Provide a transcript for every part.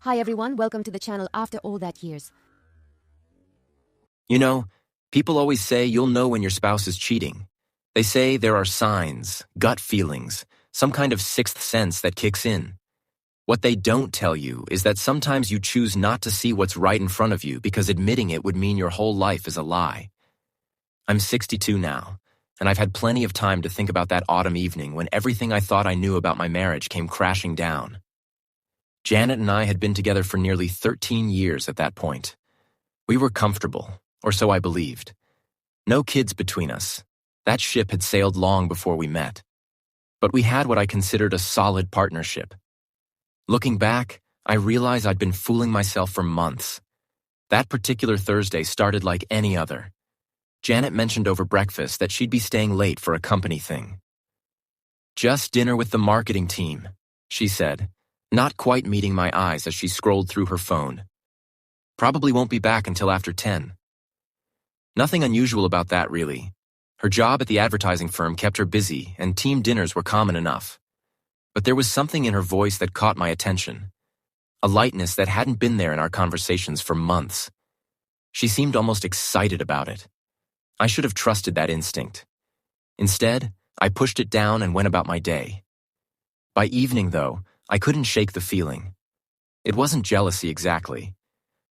Hi everyone, welcome to the channel After All That Years. You know, people always say you'll know when your spouse is cheating. They say there are signs, gut feelings, some kind of sixth sense that kicks in. What they don't tell you is that sometimes you choose not to see what's right in front of you because admitting it would mean your whole life is a lie. I'm 62 now, and I've had plenty of time to think about that autumn evening when everything I thought I knew about my marriage came crashing down. Janet and I had been together for nearly 13 years at that point. We were comfortable, or so I believed. No kids between us. That ship had sailed long before we met. But we had what I considered a solid partnership. Looking back, I realized I'd been fooling myself for months. That particular Thursday started like any other. Janet mentioned over breakfast that she'd be staying late for a company thing. "Just dinner with the marketing team," she said, not quite meeting my eyes as she scrolled through her phone. "Probably won't be back until after 10. Nothing unusual about that, really. Her job at the advertising firm kept her busy, and team dinners were common enough. But there was something in her voice that caught my attention. A lightness that hadn't been there in our conversations for months. She seemed almost excited about it. I should have trusted that instinct. Instead, I pushed it down and went about my day. By evening, though, I couldn't shake the feeling. It wasn't jealousy exactly.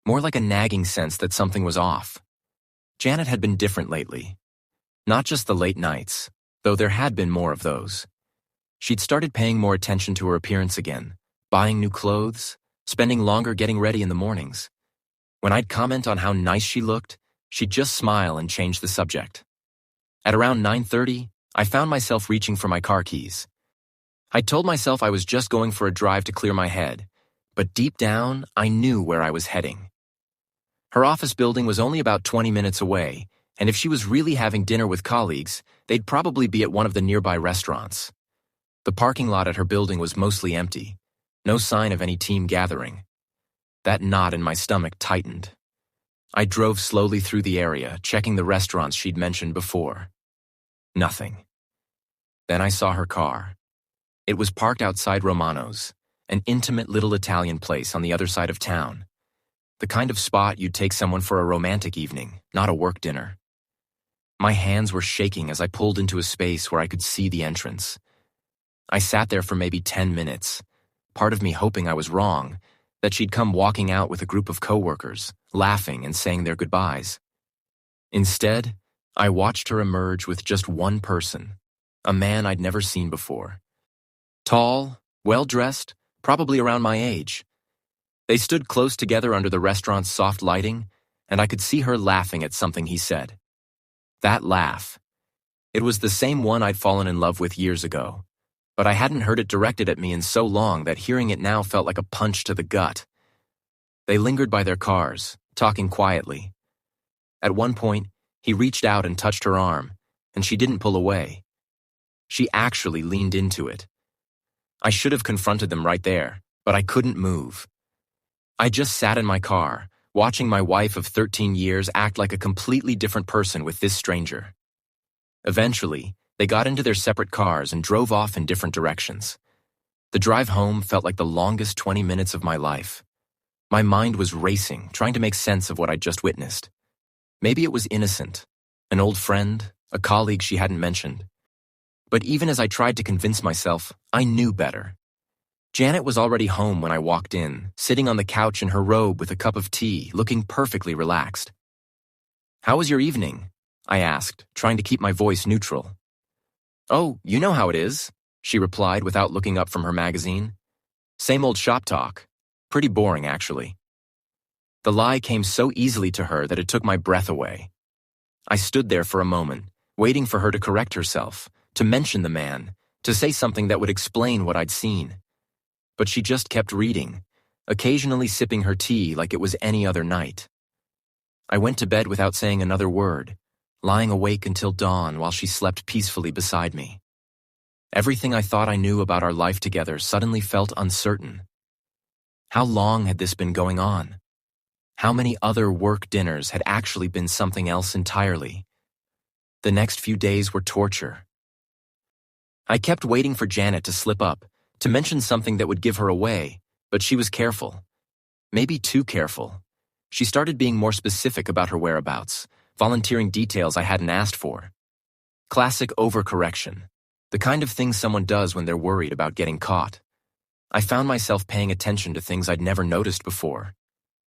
More like a nagging sense that something was off. Janet had been different lately. Not just the late nights, though there had been more of those. She'd started paying more attention to her appearance again, buying new clothes, spending longer getting ready in the mornings. When I'd comment on how nice she looked, she'd just smile and change the subject. At around 9:30, I found myself reaching for my car keys. I told myself I was just going for a drive to clear my head, but deep down, I knew where I was heading. Her office building was only about 20 minutes away, and if she was really having dinner with colleagues, they'd probably be at one of the nearby restaurants. The parking lot at her building was mostly empty, no sign of any team gathering. That knot in my stomach tightened. I drove slowly through the area, checking the restaurants she'd mentioned before. Nothing. Then I saw her car. It was parked outside Romano's, an intimate little Italian place on the other side of town. The kind of spot you'd take someone for a romantic evening, not a work dinner. My hands were shaking as I pulled into a space where I could see the entrance. I sat there for maybe 10 minutes, part of me hoping I was wrong, that she'd come walking out with a group of coworkers, laughing and saying their goodbyes. Instead, I watched her emerge with just one person, a man I'd never seen before. Tall, well-dressed, probably around my age. They stood close together under the restaurant's soft lighting, and I could see her laughing at something he said. That laugh. It was the same one I'd fallen in love with years ago, but I hadn't heard it directed at me in so long that hearing it now felt like a punch to the gut. They lingered by their cars, talking quietly. At one point, he reached out and touched her arm, and she didn't pull away. She actually leaned into it. I should have confronted them right there, but I couldn't move. I just sat in my car, watching my wife of 13 years act like a completely different person with this stranger. Eventually, they got into their separate cars and drove off in different directions. The drive home felt like the longest 20 minutes of my life. My mind was racing, trying to make sense of what I'd just witnessed. Maybe it was innocent, an old friend, a colleague she hadn't mentioned. But even as I tried to convince myself, I knew better. Janet was already home when I walked in, sitting on the couch in her robe with a cup of tea, looking perfectly relaxed. "How was your evening?" I asked, trying to keep my voice neutral. "Oh, you know how it is," she replied without looking up from her magazine. "Same old shop talk. Pretty boring, actually." The lie came so easily to her that it took my breath away. I stood there for a moment, waiting for her to correct herself, to mention the man, to say something that would explain what I'd seen. But she just kept reading, occasionally sipping her tea like it was any other night. I went to bed without saying another word, lying awake until dawn while she slept peacefully beside me. Everything I thought I knew about our life together suddenly felt uncertain. How long had this been going on? How many other work dinners had actually been something else entirely? The next few days were torture. I kept waiting for Janet to slip up, to mention something that would give her away, but she was careful. Maybe too careful. She started being more specific about her whereabouts, volunteering details I hadn't asked for. Classic overcorrection. The kind of thing someone does when they're worried about getting caught. I found myself paying attention to things I'd never noticed before.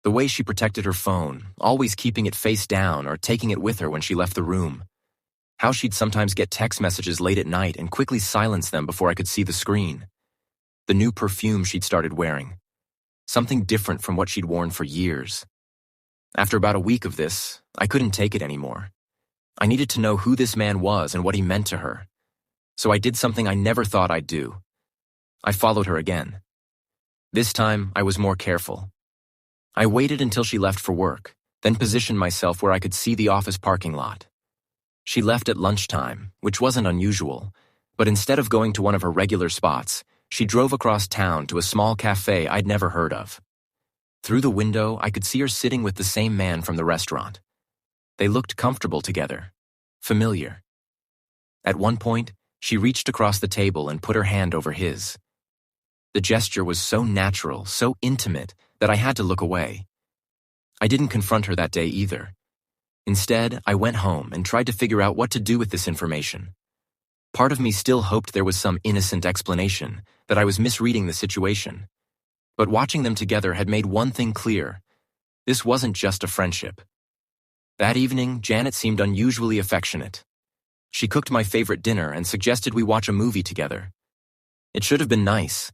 The way she protected her phone, always keeping it face down or taking it with her when she left the room. How she'd sometimes get text messages late at night and quickly silence them before I could see the screen. The new perfume she'd started wearing. Something different from what she'd worn for years. After about a week of this, I couldn't take it anymore. I needed to know who this man was and what he meant to her. So I did something I never thought I'd do. I followed her again. This time, I was more careful. I waited until she left for work, then positioned myself where I could see the office parking lot. She left at lunchtime, which wasn't unusual, but instead of going to one of her regular spots, she drove across town to a small cafe I'd never heard of. Through the window, I could see her sitting with the same man from the restaurant. They looked comfortable together, familiar. At one point, she reached across the table and put her hand over his. The gesture was so natural, so intimate, that I had to look away. I didn't confront her that day either. Instead, I went home and tried to figure out what to do with this information. Part of me still hoped there was some innocent explanation, that I was misreading the situation. But watching them together had made one thing clear. This wasn't just a friendship. That evening, Janet seemed unusually affectionate. She cooked my favorite dinner and suggested we watch a movie together. It should have been nice,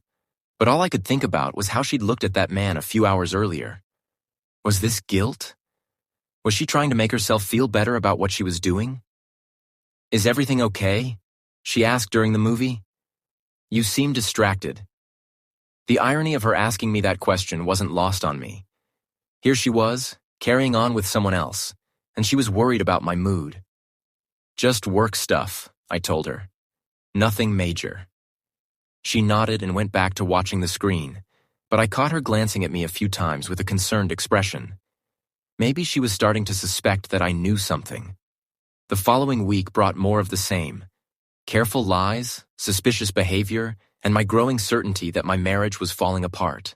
but all I could think about was how she'd looked at that man a few hours earlier. Was this guilt? Was she trying to make herself feel better about what she was doing? "Is everything okay?" she asked during the movie. "You seem distracted." The irony of her asking me that question wasn't lost on me. Here she was, carrying on with someone else, and she was worried about my mood. "Just work stuff," I told her. "Nothing major." She nodded and went back to watching the screen, but I caught her glancing at me a few times with a concerned expression. Maybe she was starting to suspect that I knew something. The following week brought more of the same. Careful lies, suspicious behavior, and my growing certainty that my marriage was falling apart.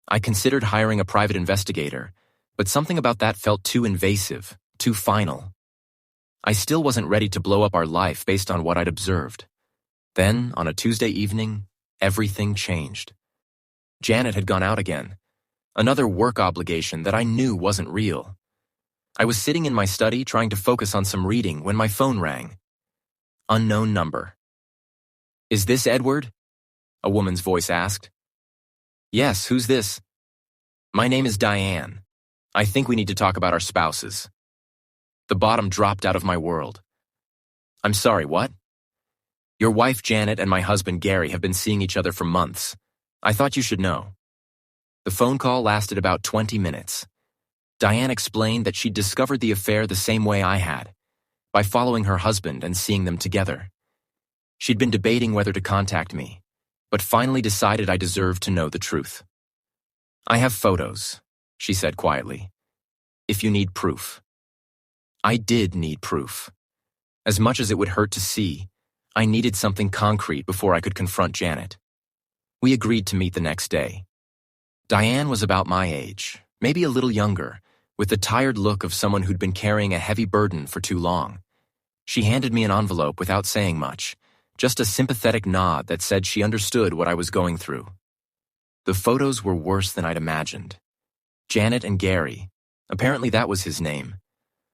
I considered hiring a private investigator, but something about that felt too invasive, too final. I still wasn't ready to blow up our life based on what I'd observed. Then, on a Tuesday evening, everything changed. Janet had gone out again. Another work obligation that I knew wasn't real. I was sitting in my study trying to focus on some reading when my phone rang. Unknown number. "Is this Edward?" a woman's voice asked. "Yes, who's this?" "My name is Diane. I think we need to talk about our spouses." The bottom dropped out of my world. "I'm sorry, what?" "Your wife Janet and my husband Gary have been seeing each other for months. I thought you should know." The phone call lasted about 20 minutes. Diane explained that she'd discovered the affair the same way I had, by following her husband and seeing them together. She'd been debating whether to contact me, but finally decided I deserved to know the truth. "I have photos," she said quietly, "if you need proof." I did need proof. As much as it would hurt to see, I needed something concrete before I could confront Janet. We agreed to meet the next day. Diane was about my age, maybe a little younger, with the tired look of someone who'd been carrying a heavy burden for too long. She handed me an envelope without saying much, just a sympathetic nod that said she understood what I was going through. The photos were worse than I'd imagined. Janet and Gary, apparently that was his name,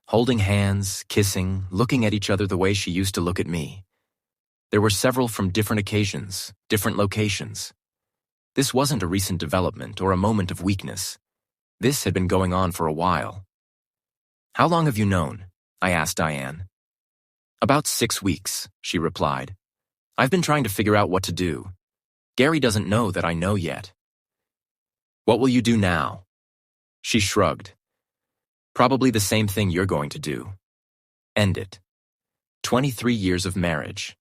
holding hands, kissing, looking at each other the way she used to look at me. There were several from different occasions, different locations. This wasn't a recent development or a moment of weakness. This had been going on for a while. "How long have you known?" I asked Diane. "About 6 weeks," she replied. "I've been trying to figure out what to do. Gary doesn't know that I know yet." "What will you do now?" She shrugged. "Probably the same thing you're going to do. End it. 23 years of marriage.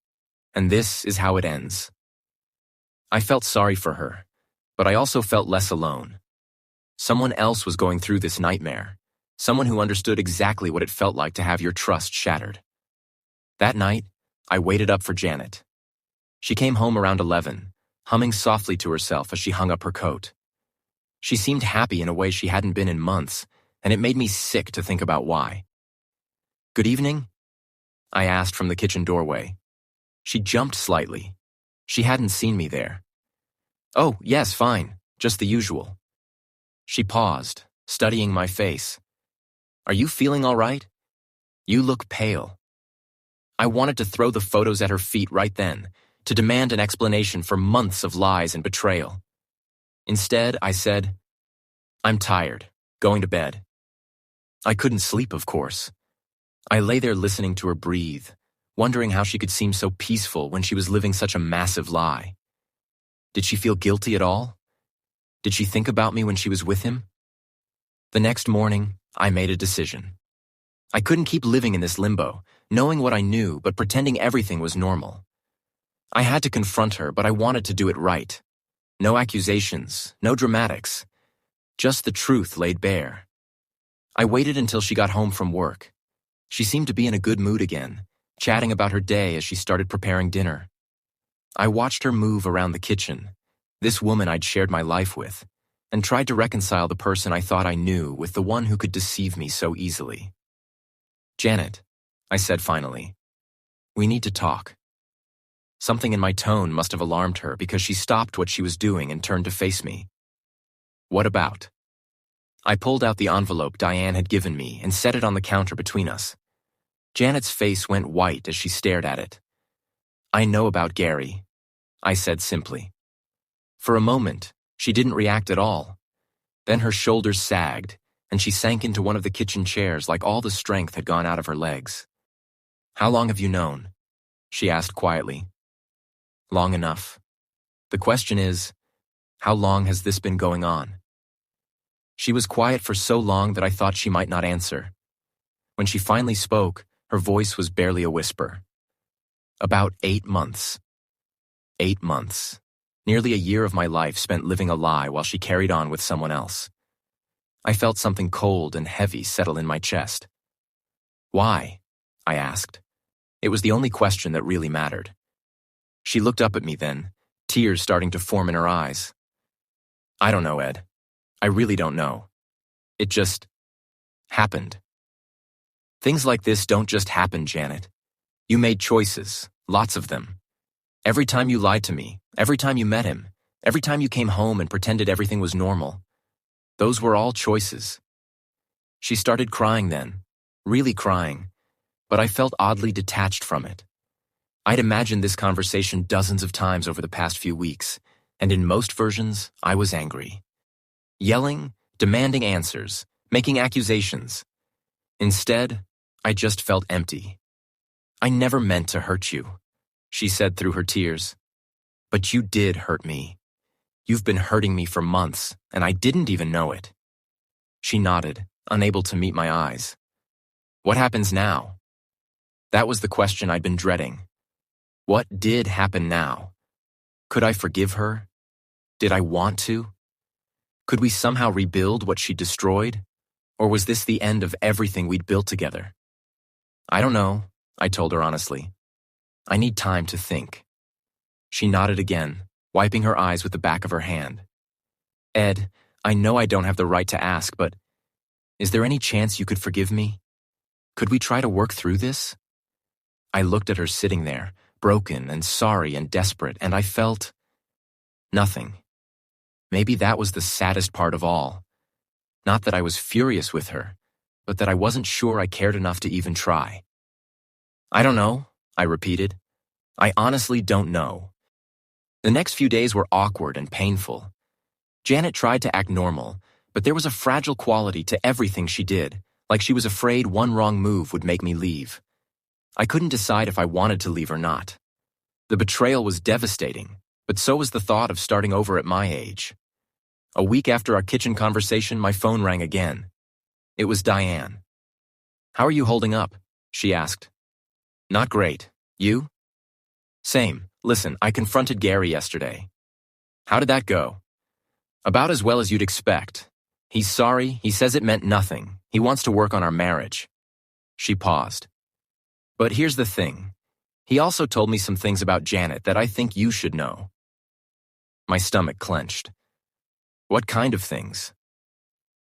And this is how it ends." I felt sorry for her, but I also felt less alone. Someone else was going through this nightmare. Someone who understood exactly what it felt like to have your trust shattered. That night, I waited up for Janet. She came home around 11, humming softly to herself as she hung up her coat. She seemed happy in a way she hadn't been in months, and it made me sick to think about why. "Good evening?" I asked from the kitchen doorway. She jumped slightly. She hadn't seen me there. "Oh, yes, fine, just the usual." She paused, studying my face. "Are you feeling all right? You look pale." I wanted to throw the photos at her feet right then, to demand an explanation for months of lies and betrayal. Instead, I said, "I'm tired, going to bed." I couldn't sleep, of course. I lay there listening to her breathe, wondering how she could seem so peaceful when she was living such a massive lie. Did she feel guilty at all? Did she think about me when she was with him? The next morning, I made a decision. I couldn't keep living in this limbo, knowing what I knew but pretending everything was normal. I had to confront her, but I wanted to do it right. No accusations, no dramatics. Just the truth laid bare. I waited until she got home from work. She seemed to be in a good mood again, chatting about her day as she started preparing dinner. I watched her move around the kitchen, this woman I'd shared my life with, and tried to reconcile the person I thought I knew with the one who could deceive me so easily. "Janet," I said finally, "we need to talk." Something in my tone must have alarmed her because she stopped what she was doing and turned to face me. "What about?" I pulled out the envelope Diane had given me and set it on the counter between us. Janet's face went white as she stared at it. "I know about Gary," I said simply. For a moment, she didn't react at all. Then her shoulders sagged, and she sank into one of the kitchen chairs like all the strength had gone out of her legs. "How long have you known?" she asked quietly. "Long enough. The question is, how long has this been going on?" She was quiet for so long that I thought she might not answer. When she finally spoke, her voice was barely a whisper. "About 8 months. 8 months. Nearly a year of my life spent living a lie while she carried on with someone else." I felt something cold and heavy settle in my chest. "Why?" I asked. It was the only question that really mattered. She looked up at me then, tears starting to form in her eyes. "I don't know, Ed. I really don't know. It just happened." "Things like this don't just happen, Janet. You made choices, lots of them. Every time you lied to me, every time you met him, every time you came home and pretended everything was normal. Those were all choices." She started crying then, really crying, but I felt oddly detached from it. I'd imagined this conversation dozens of times over the past few weeks, and in most versions, I was angry. Yelling, demanding answers, making accusations. Instead, I just felt empty. "I never meant to hurt you," she said through her tears. "But you did hurt me. You've been hurting me for months, and I didn't even know it." She nodded, unable to meet my eyes. "What happens now?" That was the question I'd been dreading. What did happen now? Could I forgive her? Did I want to? Could we somehow rebuild what she destroyed? Or was this the end of everything we'd built together? "I don't know," I told her honestly. "I need time to think." She nodded again, wiping her eyes with the back of her hand. "Ed, I know I don't have the right to ask, but is there any chance you could forgive me? Could we try to work through this?" I looked at her sitting there, broken and sorry and desperate, and I felt nothing. Maybe that was the saddest part of all. Not that I was furious with her, but that I wasn't sure I cared enough to even try. "I don't know," I repeated. "I honestly don't know." The next few days were awkward and painful. Janet tried to act normal, but there was a fragile quality to everything she did, like she was afraid one wrong move would make me leave. I couldn't decide if I wanted to leave or not. The betrayal was devastating, but so was the thought of starting over at my age. A week after our kitchen conversation, my phone rang again. It was Diane. "How are you holding up?" she asked. "Not great. You?" "Same. Listen, I confronted Gary yesterday." "How did that go?" "About as well as you'd expect. He's sorry, he says it meant nothing. He wants to work on our marriage." She paused. "But here's the thing. He also told me some things about Janet that I think you should know." My stomach clenched. What kind of things?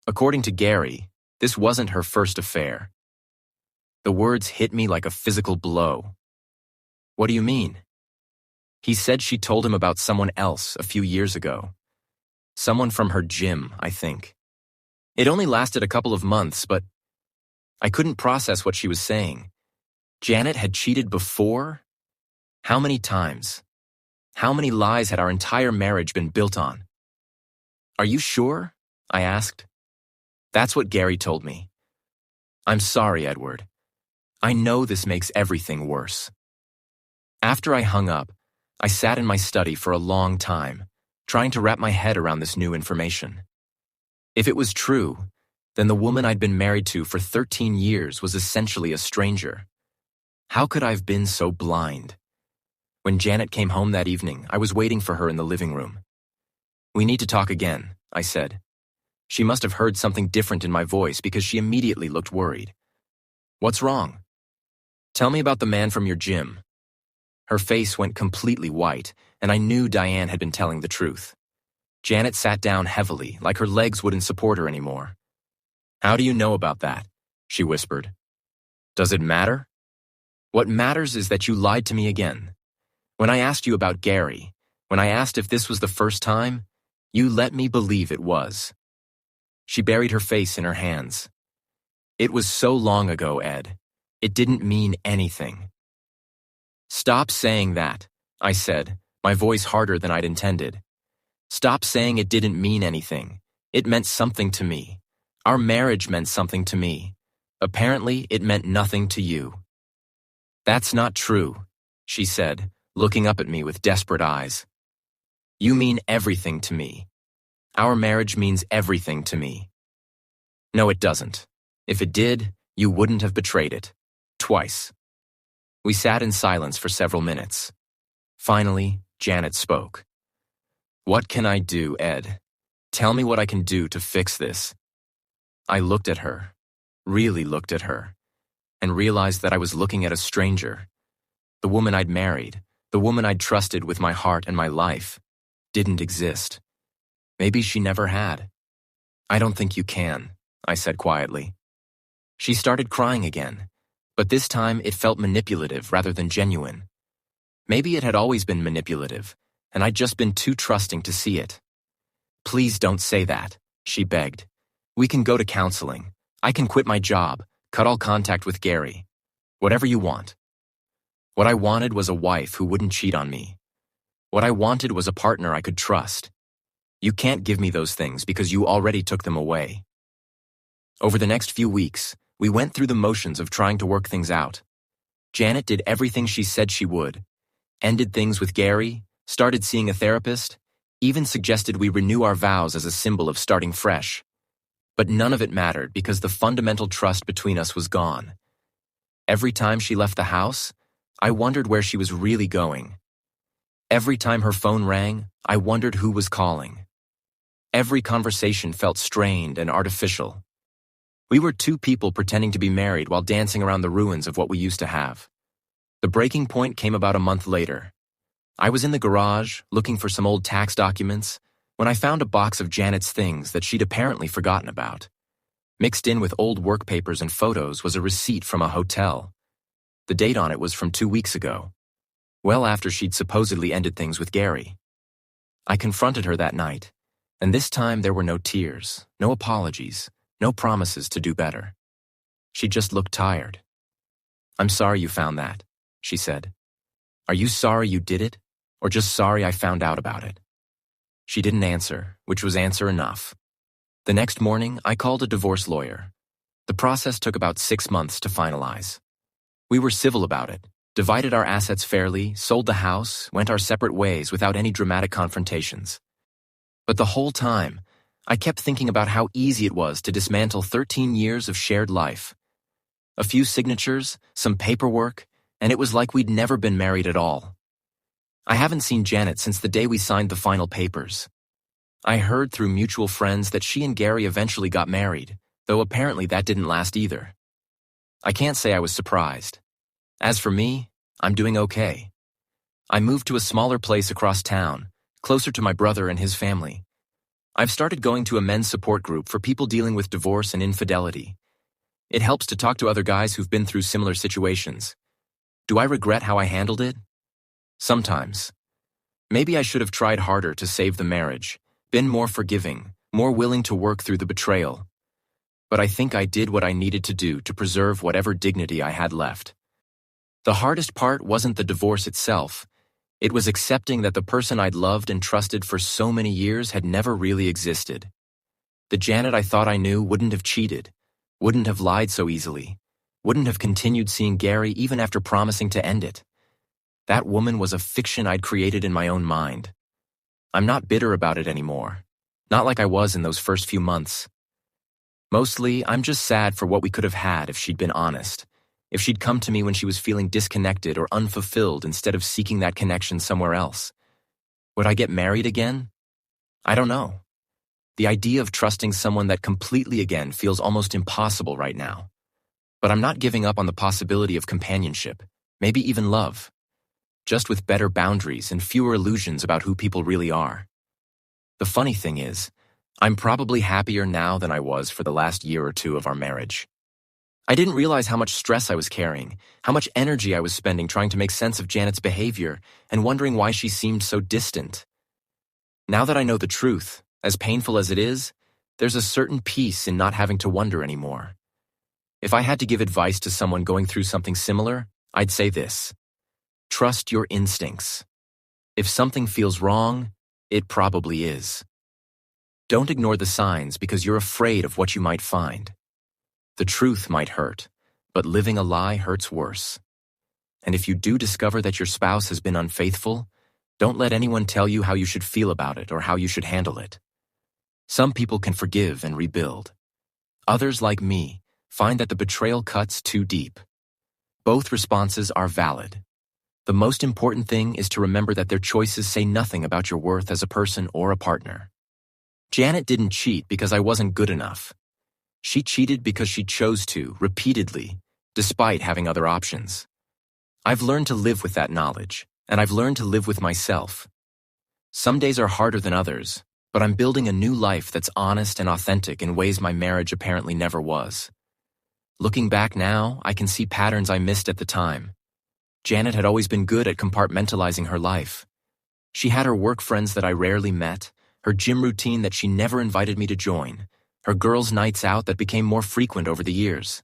According to Gary, this wasn't her first affair. The words hit me like a physical blow. What do you mean? He said she told him about someone else a few years ago. Someone from her gym, I think. It only lasted a couple of months, but I couldn't process what she was saying. Janet had cheated before? How many times? How many lies had our entire marriage been built on? Are you sure? I asked. That's what Gary told me. I'm sorry, Edward. I know this makes everything worse. After I hung up, I sat in my study for a long time, trying to wrap my head around this new information. If it was true, then the woman I'd been married to for 13 years was essentially a stranger. How could I have been so blind? When Janet came home that evening, I was waiting for her in the living room. We need to talk again, I said. She must have heard something different in my voice because she immediately looked worried. What's wrong? Tell me about the man from your gym. Her face went completely white, and I knew Diane had been telling the truth. Janet sat down heavily, like her legs wouldn't support her anymore. How do you know about that? She whispered. Does it matter? What matters is that you lied to me again. When I asked you about Gary, when I asked if this was the first time, you let me believe it was. She buried her face in her hands. It was so long ago, Ed. It didn't mean anything. Stop saying that, I said, my voice harder than I'd intended. Stop saying it didn't mean anything. It meant something to me. Our marriage meant something to me. Apparently, it meant nothing to you. That's not true, she said, looking up at me with desperate eyes. You mean everything to me. Our marriage means everything to me. No, it doesn't. If it did, you wouldn't have betrayed it. Twice. We sat in silence for several minutes. Finally, Janet spoke. What can I do, Ed? Tell me what I can do to fix this. I looked at her, really looked at her, and realized that I was looking at a stranger. The woman I'd married, the woman I'd trusted with my heart and my life, didn't exist. Maybe she never had. I don't think you can, I said quietly. She started crying again, but this time it felt manipulative rather than genuine. Maybe it had always been manipulative, and I'd just been too trusting to see it. Please don't say that, she begged. We can go to counseling. I can quit my job, cut all contact with Gary. Whatever you want. What I wanted was a wife who wouldn't cheat on me. What I wanted was a partner I could trust. You can't give me those things because you already took them away. Over the next few weeks, we went through the motions of trying to work things out. Janet did everything she said she would. Ended things with Gary, started seeing a therapist, even suggested we renew our vows as a symbol of starting fresh. But none of it mattered because the fundamental trust between us was gone. Every time she left the house, I wondered where she was really going. Every time her phone rang, I wondered who was calling. Every conversation felt strained and artificial. We were two people pretending to be married while dancing around the ruins of what we used to have. The breaking point came about a month later. I was in the garage, looking for some old tax documents, when I found a box of Janet's things that she'd apparently forgotten about. Mixed in with old work papers and photos was a receipt from a hotel. The date on it was from 2 weeks ago, well after she'd supposedly ended things with Gary. I confronted her that night, and this time there were no tears, no apologies, no promises to do better. She just looked tired. I'm sorry you found that, she said. Are you sorry you did it, or just sorry I found out about it? She didn't answer, which was answer enough. The next morning, I called a divorce lawyer. The process took about 6 months to finalize. We were civil about it, divided our assets fairly, sold the house, went our separate ways without any dramatic confrontations. But the whole time, I kept thinking about how easy it was to dismantle 13 years of shared life. A few signatures, some paperwork, and it was like we'd never been married at all. I haven't seen Janet since the day we signed the final papers. I heard through mutual friends that she and Gary eventually got married, though apparently that didn't last either. I can't say I was surprised. As for me, I'm doing okay. I moved to a smaller place across town, closer to my brother and his family. I've started going to a men's support group for people dealing with divorce and infidelity. It helps to talk to other guys who've been through similar situations. Do I regret how I handled it? Sometimes. Maybe I should have tried harder to save the marriage, been more forgiving, more willing to work through the betrayal. But I think I did what I needed to do to preserve whatever dignity I had left. The hardest part wasn't the divorce itself. It was accepting that the person I'd loved and trusted for so many years had never really existed. The Janet I thought I knew wouldn't have cheated, wouldn't have lied so easily, wouldn't have continued seeing Gary even after promising to end it. That woman was a fiction I'd created in my own mind. I'm not bitter about it anymore, not like I was in those first few months. Mostly, I'm just sad for what we could have had if she'd been honest, if she'd come to me when she was feeling disconnected or unfulfilled instead of seeking that connection somewhere else. Would I get married again? I don't know. The idea of trusting someone that completely again feels almost impossible right now. But I'm not giving up on the possibility of companionship, maybe even love. Just with better boundaries and fewer illusions about who people really are. The funny thing is, I'm probably happier now than I was for the last year or two of our marriage. I didn't realize how much stress I was carrying, how much energy I was spending trying to make sense of Janet's behavior and wondering why she seemed so distant. Now that I know the truth, as painful as it is, there's a certain peace in not having to wonder anymore. If I had to give advice to someone going through something similar, I'd say this. Trust your instincts. If something feels wrong, it probably is. Don't ignore the signs because you're afraid of what you might find. The truth might hurt, but living a lie hurts worse. And if you do discover that your spouse has been unfaithful, don't let anyone tell you how you should feel about it or how you should handle it. Some people can forgive and rebuild. Others, like me, find that the betrayal cuts too deep. Both responses are valid. The most important thing is to remember that their choices say nothing about your worth as a person or a partner. Janet didn't cheat because I wasn't good enough. She cheated because she chose to, repeatedly, despite having other options. I've learned to live with that knowledge, and I've learned to live with myself. Some days are harder than others, but I'm building a new life that's honest and authentic in ways my marriage apparently never was. Looking back now, I can see patterns I missed at the time. Janet had always been good at compartmentalizing her life. She had her work friends that I rarely met, her gym routine that she never invited me to join, her girls' nights out that became more frequent over the years.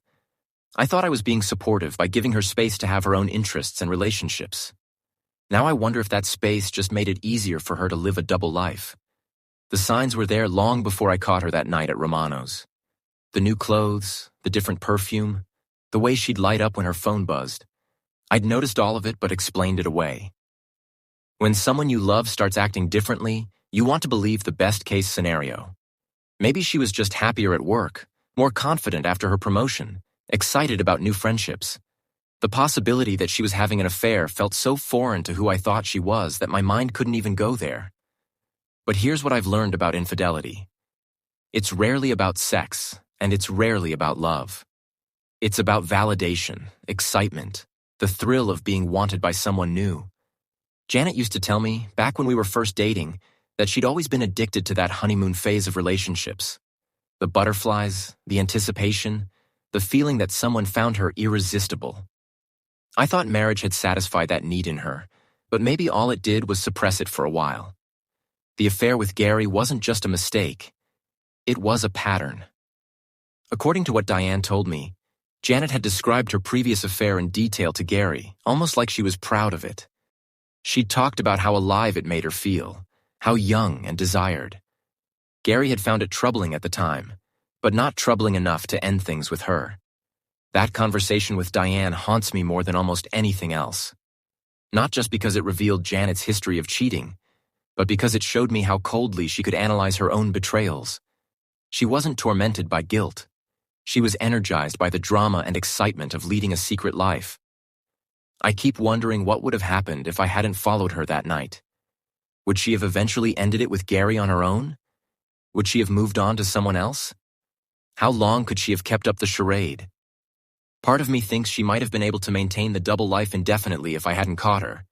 I thought I was being supportive by giving her space to have her own interests and relationships. Now I wonder if that space just made it easier for her to live a double life. The signs were there long before I caught her that night at Romano's. The new clothes, the different perfume, the way she'd light up when her phone buzzed. I'd noticed all of it but explained it away. When someone you love starts acting differently, you want to believe the best-case scenario. Maybe she was just happier at work, more confident after her promotion, excited about new friendships. The possibility that she was having an affair felt so foreign to who I thought she was that my mind couldn't even go there. But here's what I've learned about infidelity. It's rarely about sex, and it's rarely about love. It's about validation, excitement, the thrill of being wanted by someone new. Janet used to tell me, back when we were first dating, that she'd always been addicted to that honeymoon phase of relationships. The butterflies, the anticipation, the feeling that someone found her irresistible. I thought marriage had satisfied that need in her, but maybe all it did was suppress it for a while. The affair with Gary wasn't just a mistake. It was a pattern. According to what Diane told me, Janet had described her previous affair in detail to Gary, almost like she was proud of it. She'd talked about how alive it made her feel, how young and desired. Gary had found it troubling at the time, but not troubling enough to end things with her. That conversation with Diane haunts me more than almost anything else. Not just because it revealed Janet's history of cheating, but because it showed me how coldly she could analyze her own betrayals. She wasn't tormented by guilt. She was energized by the drama and excitement of leading a secret life. I keep wondering what would have happened if I hadn't followed her that night. Would she have eventually ended it with Gary on her own? Would she have moved on to someone else? How long could she have kept up the charade? Part of me thinks she might have been able to maintain the double life indefinitely if I hadn't caught her.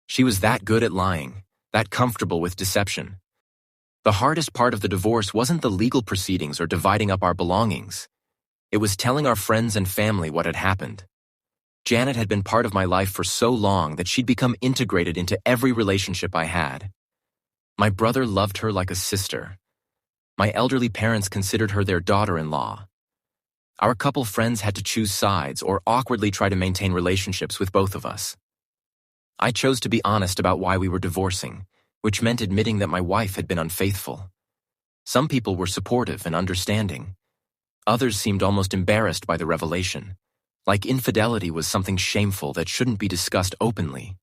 She was that good at lying, that comfortable with deception. The hardest part of the divorce wasn't the legal proceedings or dividing up our belongings. It was telling our friends and family what had happened. Janet had been part of my life for so long that she'd become integrated into every relationship I had. My brother loved her like a sister. My elderly parents considered her their daughter-in-law. Our couple friends had to choose sides or awkwardly try to maintain relationships with both of us. I chose to be honest about why we were divorcing, which meant admitting that my wife had been unfaithful. Some people were supportive and understanding. Others seemed almost embarrassed by the revelation, like infidelity was something shameful that shouldn't be discussed openly.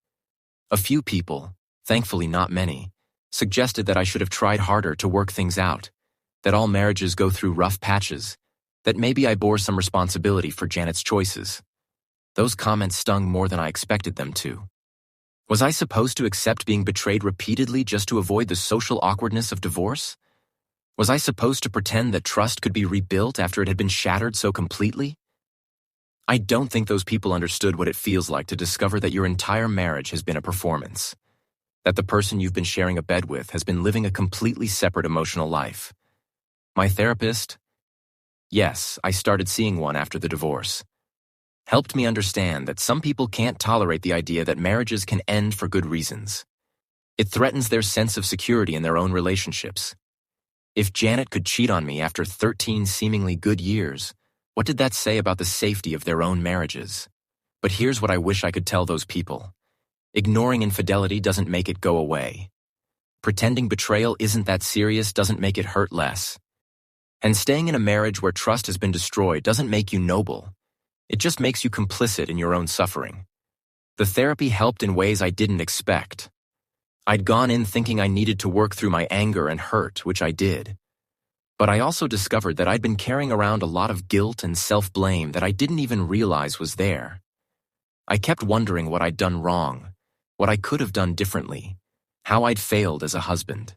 A few people, thankfully not many, suggested that I should have tried harder to work things out, that all marriages go through rough patches, that maybe I bore some responsibility for Janet's choices. Those comments stung more than I expected them to. Was I supposed to accept being betrayed repeatedly just to avoid the social awkwardness of divorce? Was I supposed to pretend that trust could be rebuilt after it had been shattered so completely? I don't think those people understood what it feels like to discover that your entire marriage has been a performance, that the person you've been sharing a bed with has been living a completely separate emotional life. My therapist, yes, I started seeing one after the divorce, helped me understand that some people can't tolerate the idea that marriages can end for good reasons. It threatens their sense of security in their own relationships. If Janet could cheat on me after 13 seemingly good years, what did that say about the safety of their own marriages? But here's what I wish I could tell those people. Ignoring infidelity doesn't make it go away. Pretending betrayal isn't that serious doesn't make it hurt less. And staying in a marriage where trust has been destroyed doesn't make you noble. It just makes you complicit in your own suffering. The therapy helped in ways I didn't expect. I'd gone in thinking I needed to work through my anger and hurt, which I did. But I also discovered that I'd been carrying around a lot of guilt and self-blame that I didn't even realize was there. I kept wondering what I'd done wrong, what I could have done differently, how I'd failed as a husband.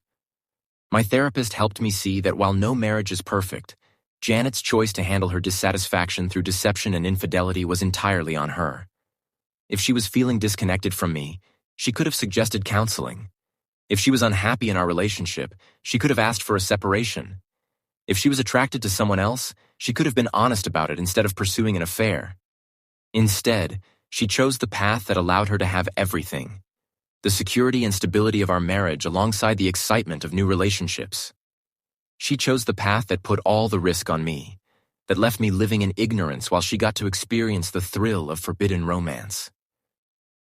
My therapist helped me see that while no marriage is perfect, Janet's choice to handle her dissatisfaction through deception and infidelity was entirely on her. If she was feeling disconnected from me, she could have suggested counseling. If she was unhappy in our relationship, she could have asked for a separation. If she was attracted to someone else, she could have been honest about it instead of pursuing an affair. Instead, she chose the path that allowed her to have everything: the security and stability of our marriage alongside the excitement of new relationships. She chose the path that put all the risk on me, that left me living in ignorance while she got to experience the thrill of forbidden romance.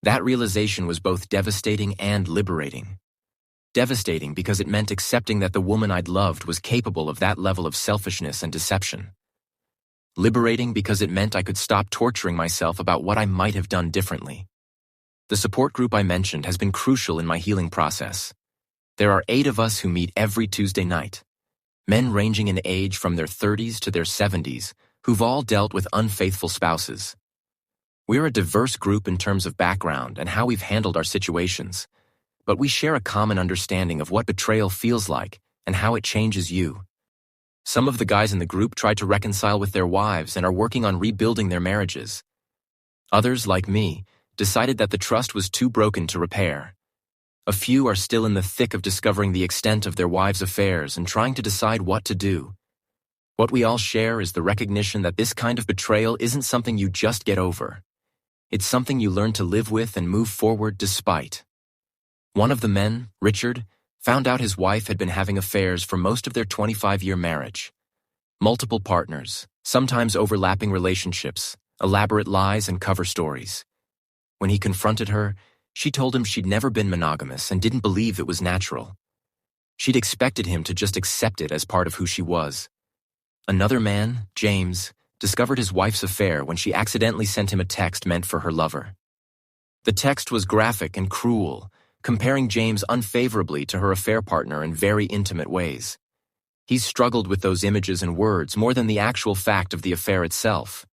That realization was both devastating and liberating. Devastating because it meant accepting that the woman I'd loved was capable of that level of selfishness and deception. Liberating because it meant I could stop torturing myself about what I might have done differently. The support group I mentioned has been crucial in my healing process. There are 8 of us who meet every Tuesday night. Men ranging in age from their 30s to their 70s, who've all dealt with unfaithful spouses. We're a diverse group in terms of background and how we've handled our situations, but we share a common understanding of what betrayal feels like and how it changes you. Some of the guys in the group tried to reconcile with their wives and are working on rebuilding their marriages. Others, like me, decided that the trust was too broken to repair. A few are still in the thick of discovering the extent of their wives' affairs and trying to decide what to do. What we all share is the recognition that this kind of betrayal isn't something you just get over. It's something you learn to live with and move forward despite. One of the men, Richard, found out his wife had been having affairs for most of their 25-year marriage. Multiple partners, sometimes overlapping relationships, elaborate lies and cover stories. When he confronted her, she told him she'd never been monogamous and didn't believe it was natural. She'd expected him to just accept it as part of who she was. Another man, James, discovered his wife's affair when she accidentally sent him a text meant for her lover. The text was graphic and cruel, comparing James unfavorably to her affair partner in very intimate ways. He's struggled with those images and words more than the actual fact of the affair itself.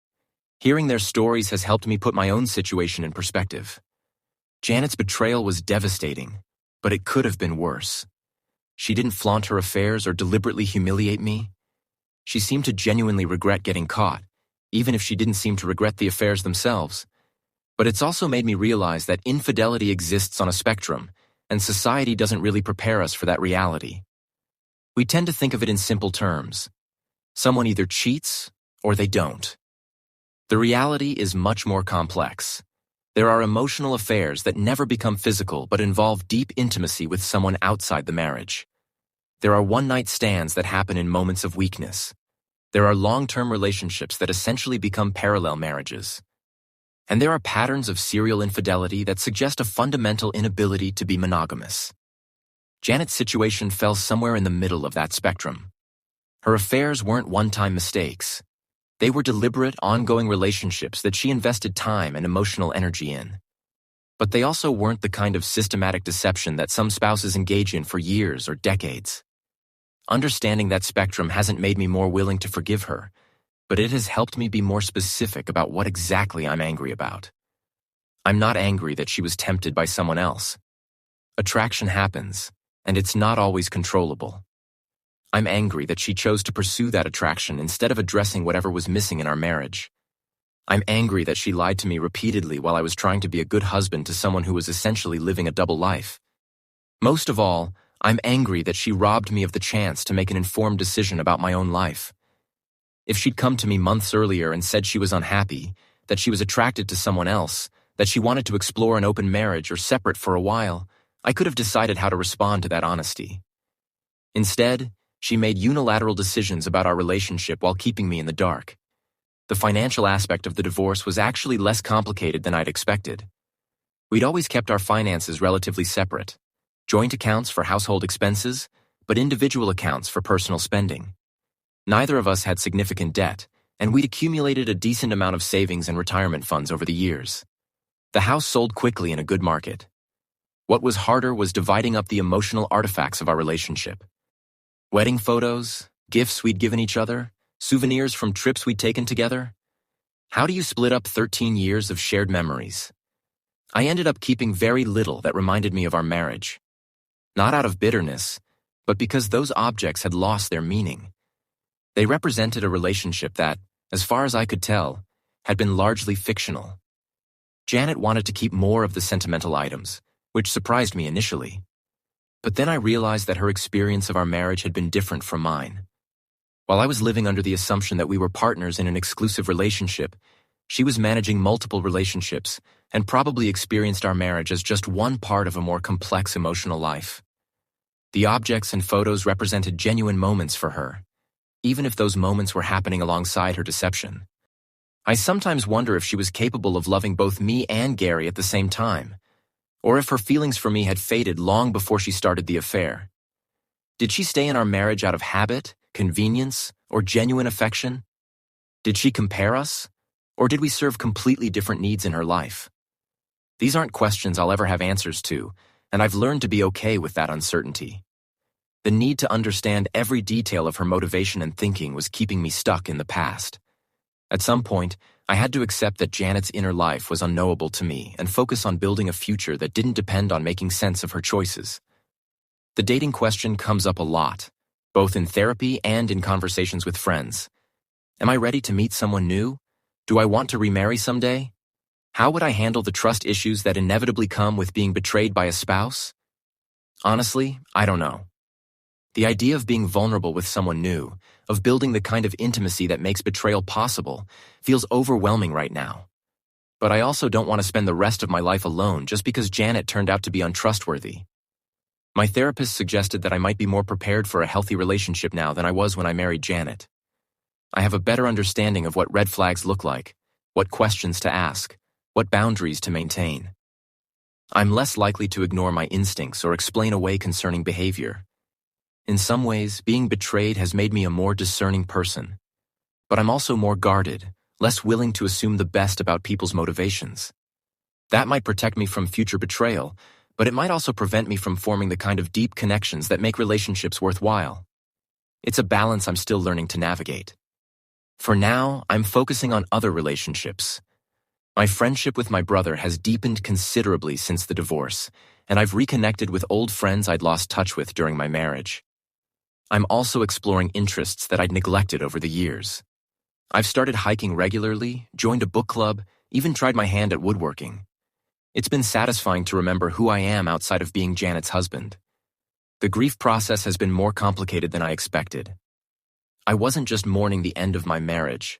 Hearing their stories has helped me put my own situation in perspective. Janet's betrayal was devastating, but it could have been worse. She didn't flaunt her affairs or deliberately humiliate me. She seemed to genuinely regret getting caught, even if she didn't seem to regret the affairs themselves. But it's also made me realize that infidelity exists on a spectrum, and society doesn't really prepare us for that reality. We tend to think of it in simple terms. Someone either cheats or they don't. The reality is much more complex. There are emotional affairs that never become physical but involve deep intimacy with someone outside the marriage. There are one-night stands that happen in moments of weakness. There are long-term relationships that essentially become parallel marriages. And there are patterns of serial infidelity that suggest a fundamental inability to be monogamous. Janet's situation fell somewhere in the middle of that spectrum. Her affairs weren't one-time mistakes. They were deliberate, ongoing relationships that she invested time and emotional energy in. But they also weren't the kind of systematic deception that some spouses engage in for years or decades. Understanding that spectrum hasn't made me more willing to forgive her, but it has helped me be more specific about what exactly I'm angry about. I'm not angry that she was tempted by someone else. Attraction happens, and it's not always controllable. I'm angry that she chose to pursue that attraction instead of addressing whatever was missing in our marriage. I'm angry that she lied to me repeatedly while I was trying to be a good husband to someone who was essentially living a double life. Most of all, I'm angry that she robbed me of the chance to make an informed decision about my own life. If she'd come to me months earlier and said she was unhappy, that she was attracted to someone else, that she wanted to explore an open marriage or separate for a while, I could have decided how to respond to that honesty. Instead, she made unilateral decisions about our relationship while keeping me in the dark. The financial aspect of the divorce was actually less complicated than I'd expected. We'd always kept our finances relatively separate. Joint accounts for household expenses, but individual accounts for personal spending. Neither of us had significant debt, and we'd accumulated a decent amount of savings and retirement funds over the years. The house sold quickly in a good market. What was harder was dividing up the emotional artifacts of our relationship. Wedding photos, gifts we'd given each other, souvenirs from trips we'd taken together. How do you split up 13 years of shared memories? I ended up keeping very little that reminded me of our marriage. Not out of bitterness, but because those objects had lost their meaning. They represented a relationship that, as far as I could tell, had been largely fictional. Janet wanted to keep more of the sentimental items, which surprised me initially. But then I realized that her experience of our marriage had been different from mine. While I was living under the assumption that we were partners in an exclusive relationship, she was managing multiple relationships and probably experienced our marriage as just one part of a more complex emotional life. The objects and photos represented genuine moments for her, even if those moments were happening alongside her deception. I sometimes wonder if she was capable of loving both me and Gary at the same time, or if her feelings for me had faded long before she started the affair. Did she stay in our marriage out of habit, convenience, or genuine affection? Did she compare us, or did we serve completely different needs in her life? These aren't questions I'll ever have answers to, and I've learned to be okay with that uncertainty. The need to understand every detail of her motivation and thinking was keeping me stuck in the past. At some point, I had to accept that Janet's inner life was unknowable to me and focus on building a future that didn't depend on making sense of her choices. The dating question comes up a lot, both in therapy and in conversations with friends. Am I ready to meet someone new? Do I want to remarry someday? How would I handle the trust issues that inevitably come with being betrayed by a spouse? Honestly, I don't know. The idea of being vulnerable with someone new, of building the kind of intimacy that makes betrayal possible, feels overwhelming right now. But I also don't want to spend the rest of my life alone just because Janet turned out to be untrustworthy. My therapist suggested that I might be more prepared for a healthy relationship now than I was when I married Janet. I have a better understanding of what red flags look like, what questions to ask, what boundaries to maintain. I'm less likely to ignore my instincts or explain away concerning behavior. In some ways, being betrayed has made me a more discerning person. But I'm also more guarded, less willing to assume the best about people's motivations. That might protect me from future betrayal, but it might also prevent me from forming the kind of deep connections that make relationships worthwhile. It's a balance I'm still learning to navigate. For now, I'm focusing on other relationships. My friendship with my brother has deepened considerably since the divorce, and I've reconnected with old friends I'd lost touch with during my marriage. I'm also exploring interests that I'd neglected over the years. I've started hiking regularly, joined a book club, even tried my hand at woodworking. It's been satisfying to remember who I am outside of being Janet's husband. The grief process has been more complicated than I expected. I wasn't just mourning the end of my marriage.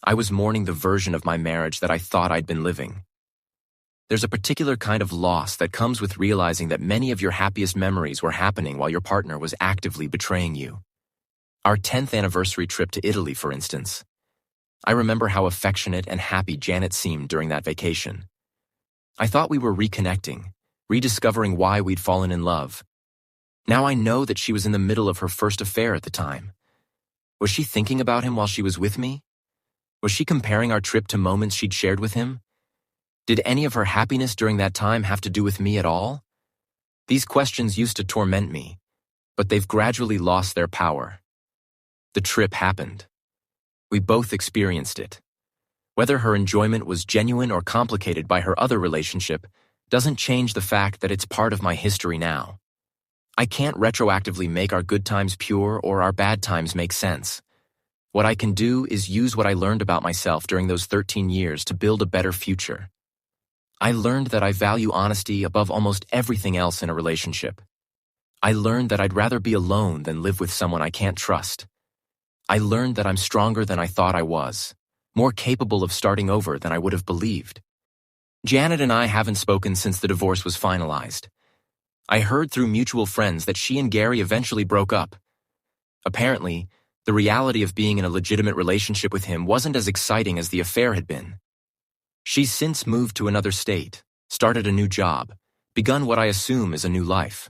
I was mourning the version of my marriage that I thought I'd been living. There's a particular kind of loss that comes with realizing that many of your happiest memories were happening while your partner was actively betraying you. Our 10th anniversary trip to Italy, for instance. I remember how affectionate and happy Janet seemed during that vacation. I thought we were reconnecting, rediscovering why we'd fallen in love. Now I know that she was in the middle of her first affair at the time. Was she thinking about him while she was with me? Was she comparing our trip to moments she'd shared with him? Did any of her happiness during that time have to do with me at all? These questions used to torment me, but they've gradually lost their power. The trip happened. We both experienced it. Whether her enjoyment was genuine or complicated by her other relationship doesn't change the fact that it's part of my history now. I can't retroactively make our good times pure or our bad times make sense. What I can do is use what I learned about myself during those 13 years to build a better future. I learned that I value honesty above almost everything else in a relationship. I learned that I'd rather be alone than live with someone I can't trust. I learned that I'm stronger than I thought I was, more capable of starting over than I would have believed. Janet and I haven't spoken since the divorce was finalized. I heard through mutual friends that she and Gary eventually broke up. Apparently, the reality of being in a legitimate relationship with him wasn't as exciting as the affair had been. She's since moved to another state, started a new job, begun what I assume is a new life.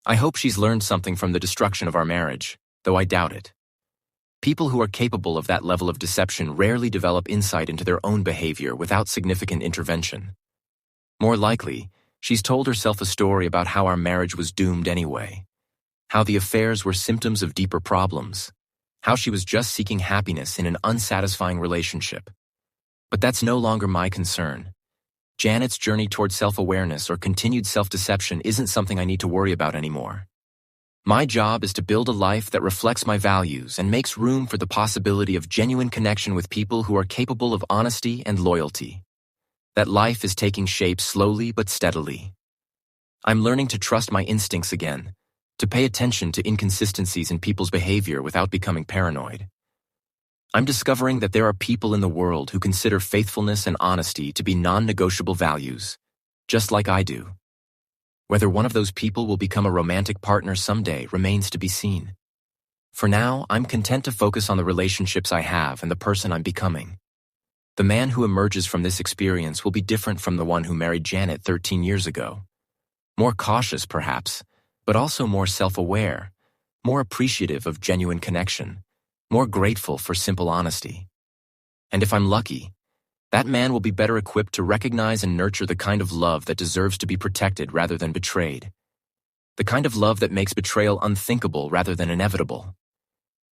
I hope she's learned something from the destruction of our marriage, though I doubt it. People who are capable of that level of deception rarely develop insight into their own behavior without significant intervention. More likely, she's told herself a story about how our marriage was doomed anyway, how the affairs were symptoms of deeper problems, how she was just seeking happiness in an unsatisfying relationship. But that's no longer my concern. Janet's journey toward self-awareness or continued self-deception isn't something I need to worry about anymore. My job is to build a life that reflects my values and makes room for the possibility of genuine connection with people who are capable of honesty and loyalty. That life is taking shape slowly but steadily. I'm learning to trust my instincts again, to pay attention to inconsistencies in people's behavior without becoming paranoid. I'm discovering that there are people in the world who consider faithfulness and honesty to be non-negotiable values, just like I do. Whether one of those people will become a romantic partner someday remains to be seen. For now, I'm content to focus on the relationships I have and the person I'm becoming. The man who emerges from this experience will be different from the one who married Janet 13 years ago. More cautious, perhaps, but also more self-aware, more appreciative of genuine connection, more grateful for simple honesty. And if I'm lucky, that man will be better equipped to recognize and nurture the kind of love that deserves to be protected rather than betrayed. The kind of love that makes betrayal unthinkable rather than inevitable.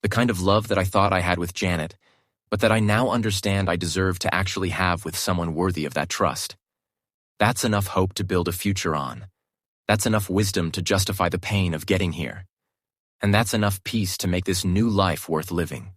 The kind of love that I thought I had with Janet, but that I now understand I deserve to actually have with someone worthy of that trust. That's enough hope to build a future on. That's enough wisdom to justify the pain of getting here. And that's enough peace to make this new life worth living.